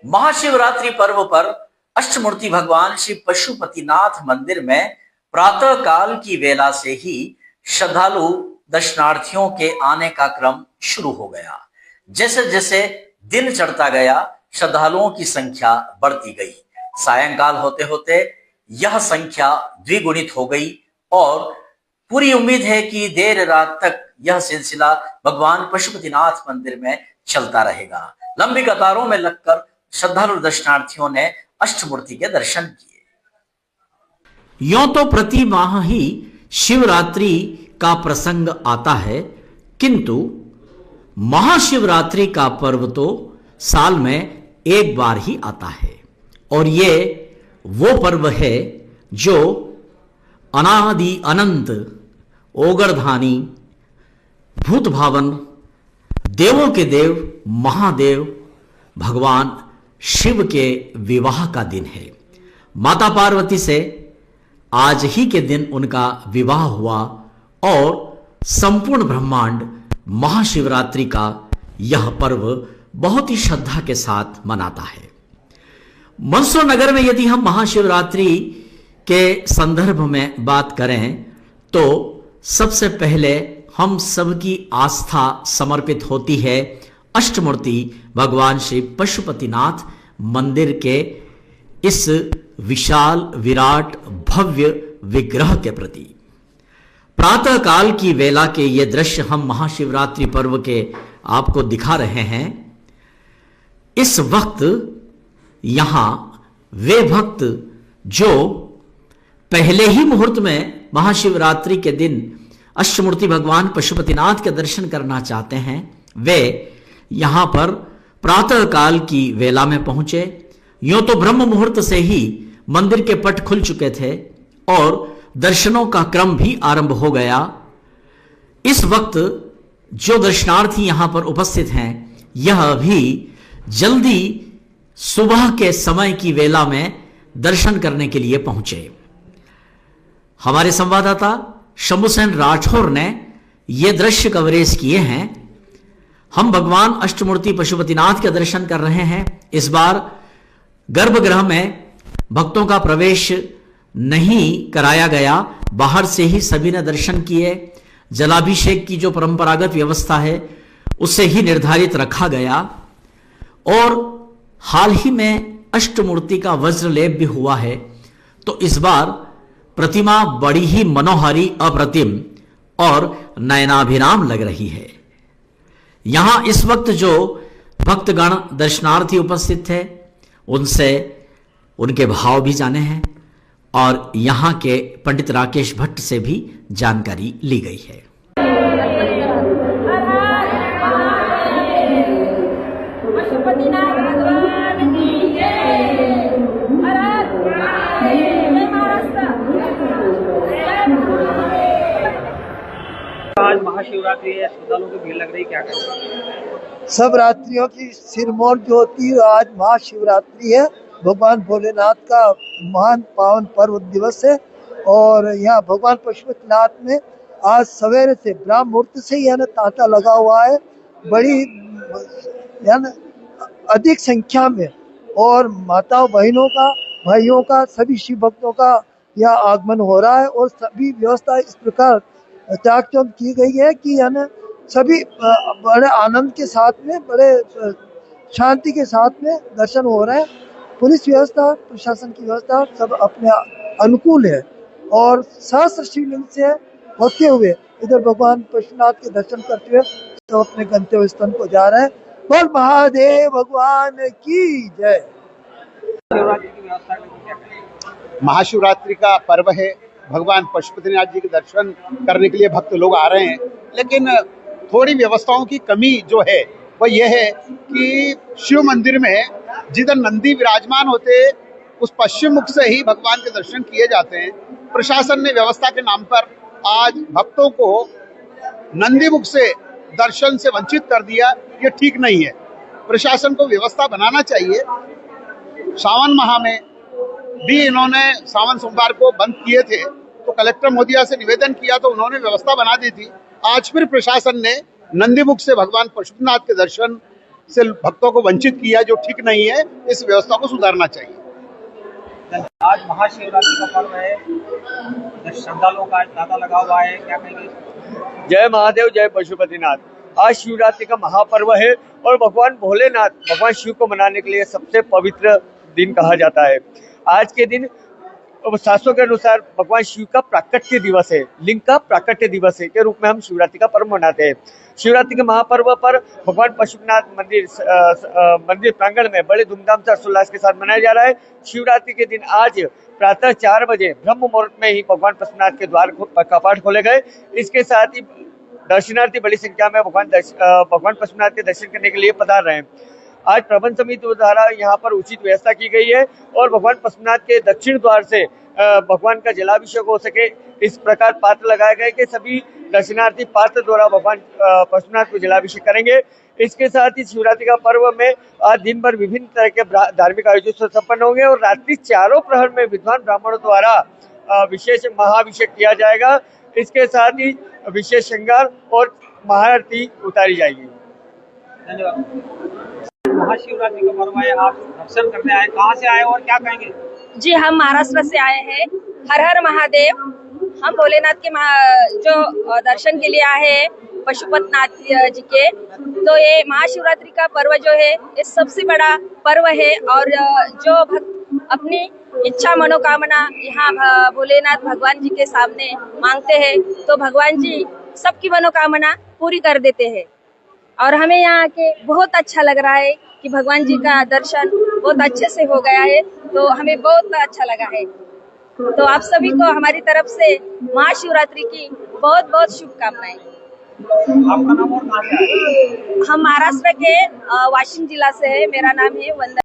महाशिवरात्रि पर्व पर अष्टमूर्ति भगवान श्री पशुपतिनाथ मंदिर में प्रातः काल की वेला से ही श्रद्धालु दर्शनार्थियों के आने का क्रम शुरू हो गया। जैसे जैसे दिन चढ़ता गया, श्रद्धालुओं की संख्या बढ़ती गई। सायंकाल होते होते यह संख्या द्विगुणित हो गई और पूरी उम्मीद है कि देर रात तक यह सिलसिला भगवान पशुपतिनाथ मंदिर में चलता रहेगा। लंबी कतारों में लगकर श्रद्धालु दर्शनार्थियों ने अष्टमूर्ति के दर्शन किए। यूं तो प्रति माह ही शिवरात्रि का प्रसंग आता है, किंतु महाशिवरात्रि का पर्व तो साल में एक बार ही आता है और ये वो पर्व है जो अनादि अनंत ओगरधानी भूत भावन देवों के देव महादेव भगवान शिव के विवाह का दिन है। माता पार्वती से आज ही के दिन उनका विवाह हुआ और संपूर्ण ब्रह्मांड महाशिवरात्रि का यह पर्व बहुत ही श्रद्धा के साथ मनाता है। मंदसौर नगर में यदि हम महाशिवरात्रि के संदर्भ में बात करें तो सबसे पहले हम सबकी आस्था समर्पित होती है अष्टमूर्ति भगवान श्री पशुपतिनाथ मंदिर के इस विशाल विराट भव्य विग्रह के प्रति। प्रातः काल की वेला के ये दृश्य हम महाशिवरात्रि पर्व के आपको दिखा रहे हैं। इस वक्त यहां वे भक्त जो पहले ही मुहूर्त में महाशिवरात्रि के दिन अष्टमूर्ति भगवान पशुपतिनाथ के दर्शन करना चाहते हैं, वे यहां पर प्रातः काल की वेला में पहुंचे। यूं तो ब्रह्म मुहूर्त से ही मंदिर के पट खुल चुके थे और दर्शनों का क्रम भी आरंभ हो गया। इस वक्त जो दर्शनार्थी यहां पर उपस्थित हैं, यह भी जल्दी सुबह के समय की वेला में दर्शन करने के लिए पहुंचे। हमारे संवाददाता शंभुसेन राठौर ने यह दृश्य कवरेज किए हैं। हम भगवान अष्टमूर्ति पशुपतिनाथ के दर्शन कर रहे हैं। इस बार गर्भगृह में भक्तों का प्रवेश नहीं कराया गया, बाहर से ही सभी ने दर्शन किए। जलाभिषेक की जो परंपरागत व्यवस्था है उसे ही निर्धारित रखा गया और हाल ही में अष्टमूर्ति का वज्रलेप भी हुआ है। तो इस बार प्रतिमा बड़ी ही मनोहारी, अप्रतिम और नयनाभिराम लग रही है। यहां इस वक्त जो भक्तगण दर्शनार्थी उपस्थित थे उनसे उनके भाव भी जाने हैं और यहां के पंडित राकेश भट्ट से भी जानकारी ली गई है। आज महाशिवरात्रि है, श्रद्धालुओं की भीड़ लग रही, क्या करें? सब रात्रियों की सिरमौर जो होती है, आज महाशिवरात्रि है। भगवान भोलेनाथ का महान पावन पर्व दिवस है और यहाँ भगवान पशुपतिनाथ में आज सवेरे से ब्रह्म मुहूर्त से ही तांता लगा हुआ है। बड़ी अधिक संख्या में और माताओं बहनों का, भाइयों का, सभी शिव भक्तों का यहाँ आगमन हो रहा है और सभी व्यवस्था इस प्रकार चाक-चौंध की गई है कि सभी बड़े आनंद के साथ में, बड़े शांति के साथ में दर्शन हो रहे हैं। पुलिस व्यवस्था, प्रशासन की व्यवस्था सब अपने अनुकूल है और सहस्त्र शिवलिंग से होते हुए इधर भगवान पशुपतिनाथ के दर्शन करते हुए तो अपने गंतव्य स्थान को जा रहे हैं। बोल महादेव भगवान की जय। शिवरात्रि की व्यवस्था क्या करें? महाशिवरात्रि का पर्व है, भगवान पशुपतिनाथ जी के दर्शन करने के लिए भक्त लोग आ रहे हैं, लेकिन थोड़ी व्यवस्थाओं की कमी जो है वह यह है कि शिव मंदिर में जिधर नंदी विराजमान होते उस पश्चिम मुख से ही भगवान के दर्शन किए जाते हैं। प्रशासन ने व्यवस्था के नाम पर आज भक्तों को नंदी मुख से दर्शन से वंचित कर दिया। ये ठीक नहीं है, प्रशासन को व्यवस्था बनाना चाहिए। सावन माह में भी इन्होंने सावन सोमवार को बंद किए थे, तो कलेक्टर महोदया से निवेदन किया तो उन्होंने व्यवस्था बना दी थी। आज फिर प्रशासन ने नंदीमुख से भगवान पशुपतिनाथ के दर्शन से भक्तों को वंचित किया, जो ठीक नहीं है। इस व्यवस्था को सुधारना चाहिए। आज महाशिवरात्रि का पर्व है, श्रद्धालुओं का आज तांता लगा हुआ है, क्या कहेंगे? जय महादेव, जय पशुपतिनाथ। आज शिवरात्रि का महापर्व है और भगवान भोलेनाथ, भगवान शिव को मनाने के लिए सबसे पवित्र दिन कहा जाता है। आज के दिन शास्त्रों के अनुसार भगवान शिव का प्राकट्य दिवस है, लिंग का प्राकट्य दिवस है के रूप में हम शिवरात्रि का पर्व मनाते हैं। शिवरात्रि के महापर्व पर भगवान पशुपतिनाथ मंदिर प्रांगण में बड़े धूमधाम से हर्षोल्लास के साथ मनाया जा रहा है। शिवरात्रि के दिन आज प्रातः 4 बजे ब्रह्म मुहूर्त में ही भगवान पशुपतिनाथ के द्वार कपाट खोले गए। इसके साथ ही दर्शनार्थी बड़ी संख्या में भगवान पशुपतिनाथ के दर्शन करने के लिए पधार रहे हैं। आज प्रबंध समिति द्वारा यहाँ पर उचित व्यवस्था की गई है और भगवान पशुपतिनाथ के दक्षिण द्वार से भगवान का जलाभिषेक हो सके, इस प्रकार पात्र लगाए गए कि सभी दर्शनार्थी पात्र द्वारा भगवान पशुपतिनाथ को जलाभिषेक करेंगे। इसके साथ ही शिवरात्रि का पर्व में आज दिन भर विभिन्न तरह के धार्मिक आयोजन संपन्न होंगे और रात्रि चारों प्रहर में विद्वान ब्राह्मणों द्वारा विशेष महाअभिषेक किया जाएगा। इसके साथ ही विशेष श्रृंगार और महाआरती उतारी जाएगी। धन्यवाद। महाशिवरात्रि का पर्व है, आप दर्शन करने आए, कहाँ से आए और क्या कहेंगे? जी, हम महाराष्ट्र से आए हैं। हर हर महादेव। हम भोलेनाथ के जो दर्शन के लिए आए हैं पशुपतिनाथ जी के, तो ये महाशिवरात्रि का पर्व जो है ये सबसे बड़ा पर्व है और जो भक्त अपनी इच्छा मनोकामना यहाँ भोलेनाथ भगवान जी के सामने मांगते हैं तो भगवान जी सबकी मनोकामना पूरी कर देते हैं। और हमें यहाँ आके बहुत अच्छा लग रहा है कि भगवान जी का दर्शन बहुत अच्छे से हो गया है, तो हमें बहुत अच्छा लगा है। तो आप सभी को हमारी तरफ से महाशिवरात्रि की बहुत बहुत शुभकामनाएं। आपका नाम और कहाँ से आए? हम महाराष्ट्र के वाशिम जिला से है। मेरा नाम है वंदना।